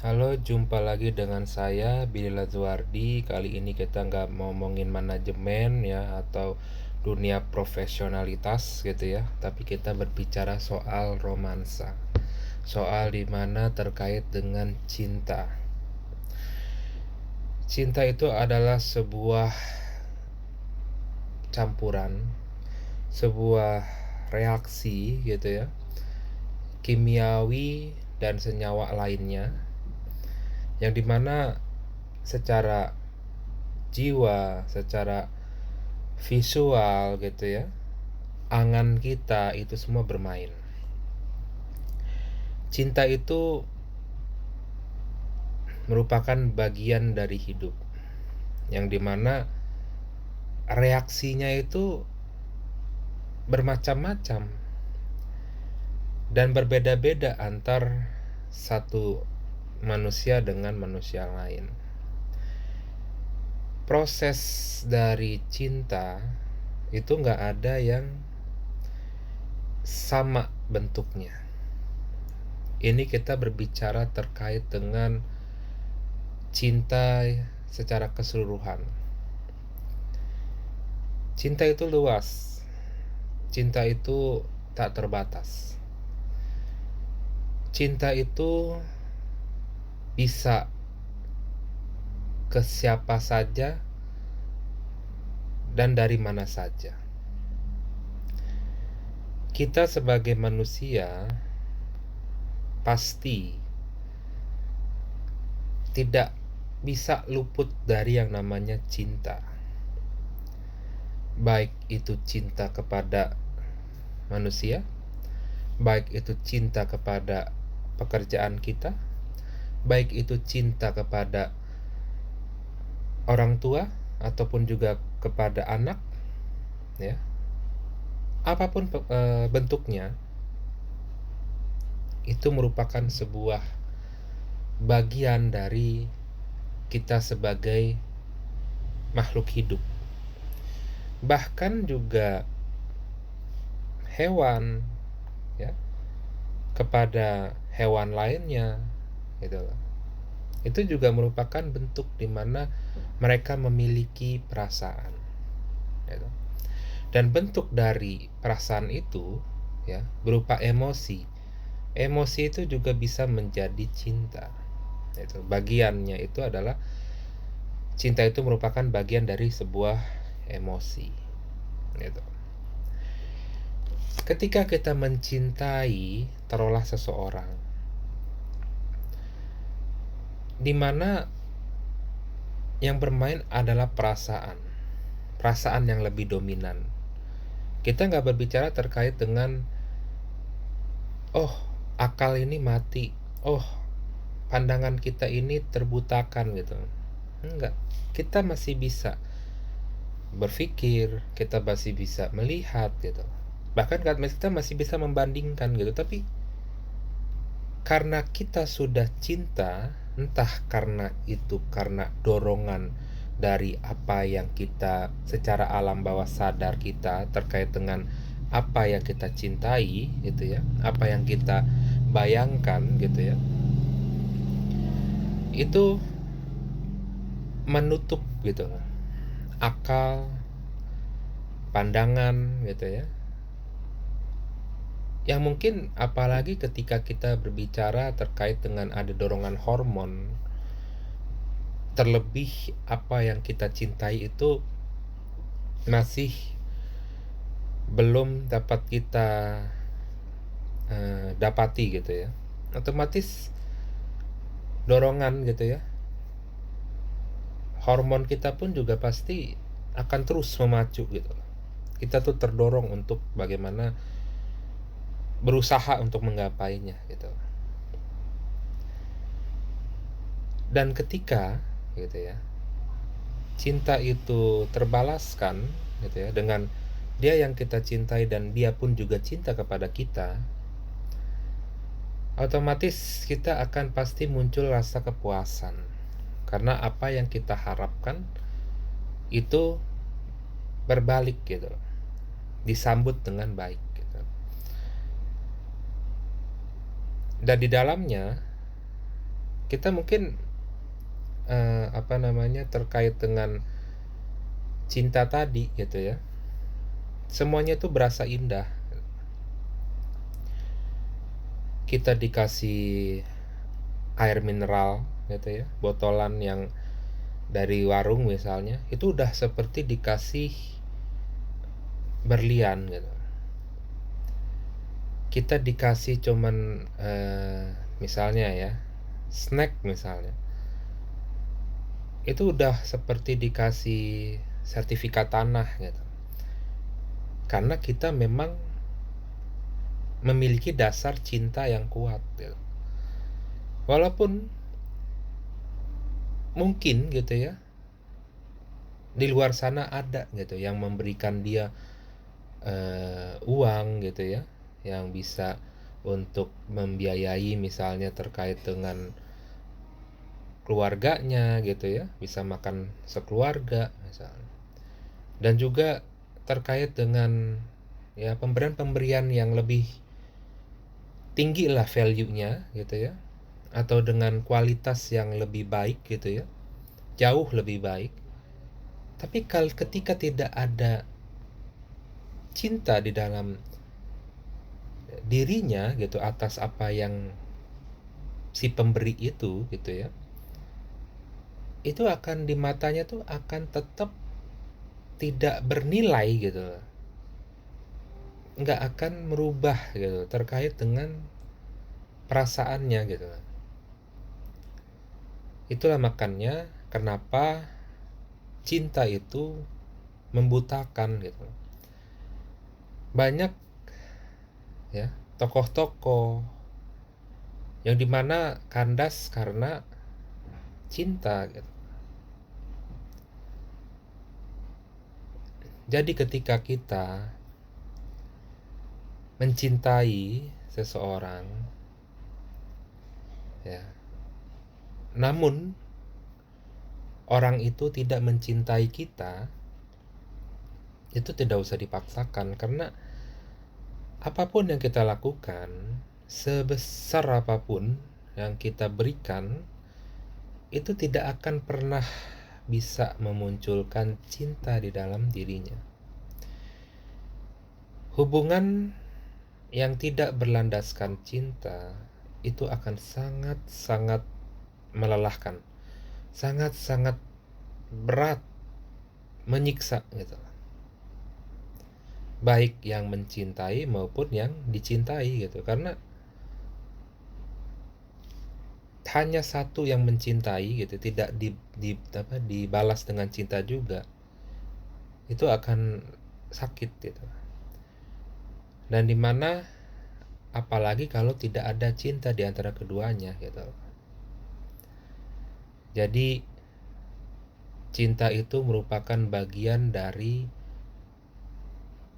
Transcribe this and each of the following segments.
Halo, jumpa lagi dengan saya Billy Lazuardi. Kali ini kita nggak mau ngomongin manajemen ya atau dunia profesionalitas gitu ya, tapi kita berbicara soal romansa. Soal dimana terkait dengan cinta. Cinta itu adalah sebuah campuran, sebuah reaksi gitu ya, kimiawi dan senyawa lainnya yang dimana secara jiwa, secara visual gitu ya, angan kita itu semua bermain. Cinta itu merupakan bagian dari hidup yang dimana reaksinya itu bermacam-macam dan berbeda-beda antar satu manusia dengan manusia lain. Proses dari cinta itu nggak ada yang sama bentuknya. Ini kita berbicara terkait dengan cinta secara keseluruhan. Cinta itu luas. Cinta itu tak terbatas. Cinta itu bisa ke siapa saja dan dari mana saja. Kita sebagai manusia pasti tidak bisa luput dari yang namanya cinta. Baik itu cinta kepada manusia, baik itu cinta kepada pekerjaan kita, baik itu cinta kepada orang tua ataupun juga kepada anak ya. Apapun bentuknya, itu merupakan sebuah bagian dari kita sebagai makhluk hidup. Bahkan juga hewan ya, kepada hewan lainnya gitu loh. Itu juga merupakan bentuk di mana mereka memiliki perasaan gitu. Dan bentuk dari perasaan itu ya berupa emosi. Emosi itu juga bisa menjadi cinta. Itu bagiannya itu adalah cinta itu merupakan bagian dari sebuah emosi. Gitu. Ketika kita mencintai taruhlah seseorang, di mana yang bermain adalah perasaan, perasaan yang lebih dominan. Kita nggak berbicara terkait dengan oh akal ini mati, oh pandangan kita ini terbutakan gitu. Enggak, kita masih bisa berpikir, kita masih bisa melihat gitu. Bahkan kita masih bisa membandingkan gitu. Tapi karena kita sudah cinta, entah karena itu karena dorongan dari apa yang kita secara alam bawah sadar kita terkait dengan apa yang kita cintai gitu ya, apa yang kita bayangkan gitu ya, itu menutup gitu akal, pandangan gitu ya. Yang mungkin apalagi ketika kita berbicara terkait dengan ada dorongan hormon, terlebih apa yang kita cintai itu masih belum dapat kita dapati gitu ya, otomatis dorongan gitu ya, hormon kita pun juga pasti akan terus memacu gitu. Kita tuh terdorong untuk bagaimana berusaha untuk menggapainya gitu. Dan ketika gitu ya, cinta itu terbalaskan gitu ya dengan dia yang kita cintai dan dia pun juga cinta kepada kita, otomatis kita akan pasti muncul rasa kepuasan karena apa yang kita harapkan itu berbalik gitu, disambut dengan baik gitu. Dan di dalamnya kita mungkin terkait dengan cinta tadi gitu ya, semuanya itu berasa indah. Kita dikasih air mineral gitu ya, botolan yang dari warung misalnya, itu udah seperti dikasih berlian gitu. Kita dikasih cuman misalnya ya, snack misalnya, itu udah seperti dikasih sertifikat tanah gitu. Karena kita memang memiliki dasar cinta yang kuat gitu. Walaupun mungkin gitu ya, di luar sana ada gitu yang memberikan dia uang gitu ya, yang bisa untuk membiayai misalnya terkait dengan keluarganya gitu ya, bisa makan sekeluarga misalnya. Dan juga terkait dengan ya pemberian-pemberian yang lebih tinggi lah value-nya gitu ya, atau dengan kualitas yang lebih baik gitu ya, jauh lebih baik. Tapi ketika tidak ada cinta di dalam dirinya gitu atas apa yang si pemberi itu gitu ya, itu akan di matanya tuh akan tetap tidak bernilai gitu, nggak akan merubah gitu terkait dengan perasaannya gitu. Itulah makanya kenapa cinta itu membutakan gitu. Banyak ya tokoh-tokoh yang dimana kandas karena cinta gitu. Jadi ketika kita mencintai seseorang ya, namun orang itu tidak mencintai kita, itu tidak usah dipaksakan, karena apapun yang kita lakukan, sebesar apapun yang kita berikan, itu tidak akan pernah bisa memunculkan cinta di dalam dirinya. Hubungan yang tidak berlandaskan cinta itu akan sangat-sangat melelahkan, sangat-sangat berat, menyiksa gitu. Baik yang mencintai maupun yang dicintai gitu. Karena hanya satu yang mencintai gitu, tidak dibalas dengan cinta juga, itu akan sakit gitu. Dan dimana apalagi kalau tidak ada cinta di antara keduanya gitu. Jadi cinta itu merupakan bagian dari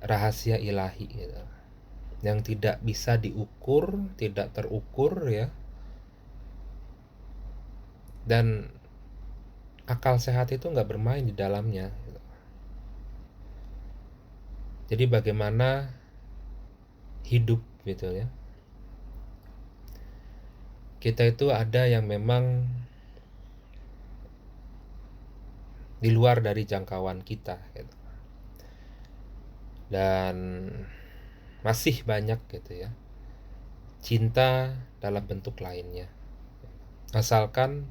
rahasia ilahi gitu, yang tidak bisa diukur, tidak terukur ya. Dan akal sehat itu nggak bermain di dalamnya gitu. Jadi bagaimana hidup gitu ya, kita itu ada yang memang di luar dari jangkauan kita gitu. Dan masih banyak gitu ya cinta dalam bentuk lainnya, asalkan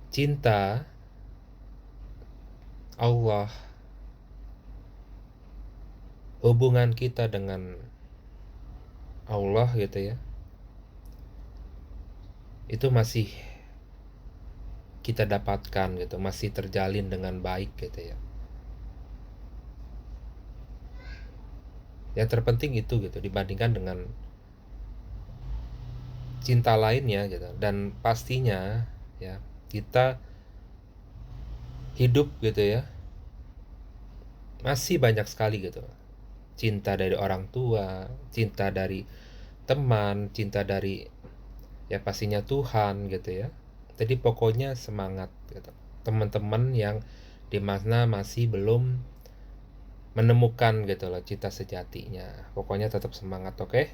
cinta Allah, hubungan kita dengan Allah gitu ya, itu masih kita dapatkan gitu, masih terjalin dengan baik gitu ya. Yang terpenting itu gitu dibandingkan dengan cinta lainnya gitu. Dan pastinya ya kita hidup gitu ya, masih banyak sekali gitu cinta dari orang tua, cinta dari teman, cinta dari ya pastinya Tuhan gitu ya. Jadi pokoknya semangat gitu teman-teman yang dimana masih belum menemukan gitu loh cinta sejatinya, pokoknya tetap semangat, oke?